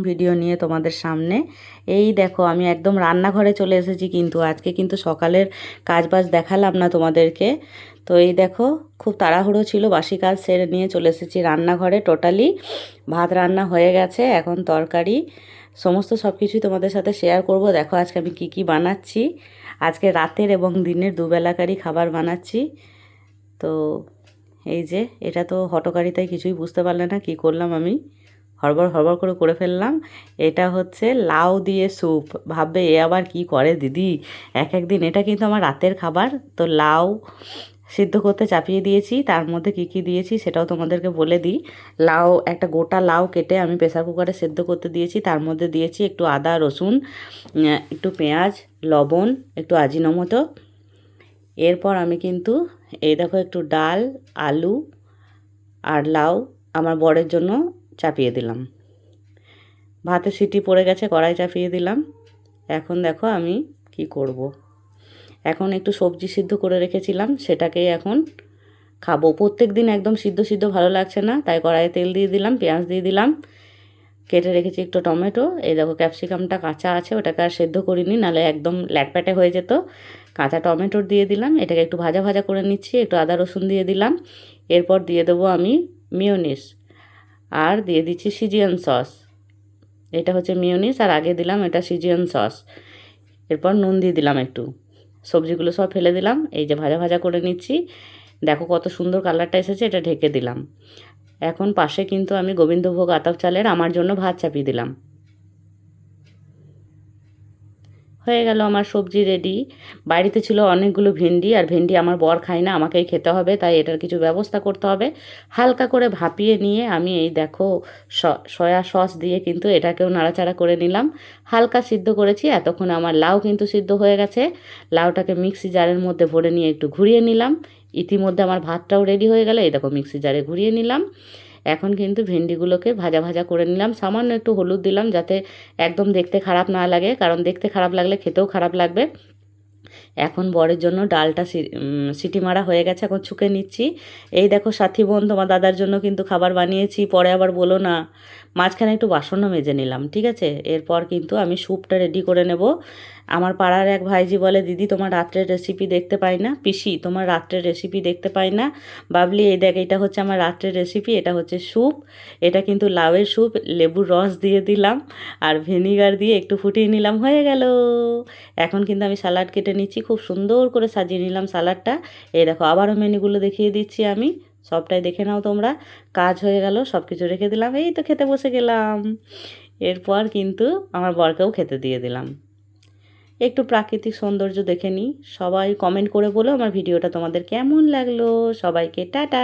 Video নিয়ে তোমাদের সামনে। এই দেখো আমি একদম রান্নাঘরে চলে এসেছি, কিন্তু আজকে কিন্তু সকালের কাজবাজ দেখালাম না তোমাদেরকে। তো এই দেখো খুব তাড়াহুড়ো ছিল, বাসি কাজ সেরে নিয়ে চলে এসেছি রান্নাঘরে। টোটালি ভাত রান্না হয়ে গেছে, এখন তরকারি সমস্ত সব কিছুই তোমাদের সাথে শেয়ার করব। দেখো আজকে আমি কি বানাচ্ছি, আজকে রাতের এবং দিনের দুবেলাকারই খাবার বানাচ্ছি। তো এই যে এটা তো হটকারিতায় কিছুই বুঝতে পারলে না কি করলাম আমি, হড়বড় করে ফেললাম। এটা হচ্ছে লাউ দিয়ে স্যুপ। ভাববে এ আবার কি করে দিদি এক একদিন। এটা কিন্তু আমার রাতের খাবার। তো লাউ সিদ্ধ করতে চাপিয়ে দিয়েছি, তার মধ্যে কি দিয়েছি সেটাও তোমাদেরকে বলে দিই। লাউ, একটা গোটা লাউ কেটে আমি প্রেসার কুকারে সেদ্ধ করতে দিয়েছি, তার মধ্যে দিয়েছি একটু আদা রসুন, একটু পেঁয়াজ, লবণ, একটু আজিনোমোটো। এরপর আমি কিন্তু এই দেখো একটু ডাল, আলু আর লাউ আমার বরের জন্য চাপিয়ে দিলাম। ভাতে সিটি পড়ে গেছে, কড়াই চাপিয়ে দিলাম। এখন দেখো আমি কি করব। এখন একটু সবজি সিদ্ধ করে রেখেছিলাম, সেটাকেই এখন খাবো। প্রত্যেক দিন একদম সিদ্ধ ভালো লাগছে না, তাই কড়াইয়ে তেল দিয়ে দিলাম, পেঁয়াজ দিয়ে দিলাম, কেটে রেখেছি একটু টমেটো। এই দেখো ক্যাপসিকামটা কাঁচা আছে, ওটাকে আর সেদ্ধ করিনি, নাহলে একদম ল্যাটপ্যাটে হয়ে যেত। কাঁচা টমেটো দিয়ে দিলাম, এটাকে একটু ভাজা করে নিচ্ছি, একটু আদা রসুন দিয়ে দিলাম। এরপর দিয়ে দেবো আমি মিওনিস, আর দিয়ে দিচ্ছি সিজিয়ান সস। এটা হচ্ছে মিওনিস, আর আগে দিলাম এটা সিজিয়ান সস। এরপর নুন দিয়ে দিলাম একটু। সবজিগুলো সব ফেলে দিলাম, এই যে ভাজা করে নিচ্ছি। দেখো কত সুন্দর কালারটা এসেছে, এটা ঢেকে দিলাম। এখন পাশে কিন্তু আমি গোবিন্দভোগ আতপ চালের আমার জন্য ভাত চাপিয়ে দিলাম। হয়ে গেল আমার সবজি রেডি। বাড়িতে ছিল অনেকগুলো ভেন্ডি, আর ভেন্ডি আমার বর খায় না, আমাকেই খেতে হবে, তাই এটার কিছু ব্যবস্থা করতে হবে। হালকা করে ভাপিয়ে নিয়ে আমি এই দেখো সয়া সস দিয়ে কিন্তু এটাকেও নাড়াচাড়া করে নিলাম। হালকা সিদ্ধ করেছি, এতক্ষণ আমার লাউ কিন্তু সিদ্ধ হয়ে গেছে। লাউটাকে মিক্সি জারের মধ্যে ভরে নিয়ে একটু ঘুরিয়ে নিলাম। ইতিমধ্যে আমার ভাতটাও রেডি হয়ে গেল, এই দেখো মিক্সি জারে ঘুরিয়ে নিলাম। এখন কিন্তু ভেন্ডিগুলোকে ভাজা করে নিলাম, সামান্য একটু হলুদ দিলাম যাতে একদম দেখতে খারাপ না লাগে, কারণ দেখতে খারাপ লাগলে খেতেও খারাপ লাগবে। এখন বরের জন্য ডালটা সিটি মারা হয়ে গেছে, এখন ছুঁকে নিচ্ছি। এই দেখো সাথী বোন, তোমার দাদার জন্য কিন্তু খাবার বানিয়েছি, পরে আবার বলো না। মাঝখানে একটু বাসনও মেজে নিলাম, ঠিক আছে। এরপর কিন্তু আমি স্যুপটা রেডি করে নেব। আমার পাড়ার এক ভাইজি বলে, দিদি তোমার রাত্রের রেসিপি দেখতে পাই না, পিসি তোমার রাত্রের রেসিপি দেখতে পাই না। বাবলি এই দেখ, এটা হচ্ছে আমার রাত্রের রেসিপি, এটা হচ্ছে স্যুপ। এটা কিন্তু লাউয়ের স্যুপ, লেবুর রস দিয়ে দিলাম আর ভিনিগার দিয়ে একটু ফুটিয়ে নিলাম, হয়ে গেল। এখন কিন্তু আমি স্যালাড কেটে নিচ্ছি, খুব সুন্দর করে সাজিয়ে নিলাম স্যালাডটা। এই দেখো আবারও মেনুগুলো দেখিয়ে দিচ্ছি আমি, সবটাই দেখে নাও তোমরা। কাজ হয়ে গেল, সব কিছু রেখে দিলাম, এই তো খেতে বসে গেলাম। এরপর কিন্তু আমার বরকেও খেতে দিয়ে দিলাম। একটু প্রাকৃতিক সৌন্দর্য দেখে নিই। সবাই কমেন্ট করে বলো আমার ভিডিওটা তোমাদের কেমন লাগলো। সবাইকে টাটা।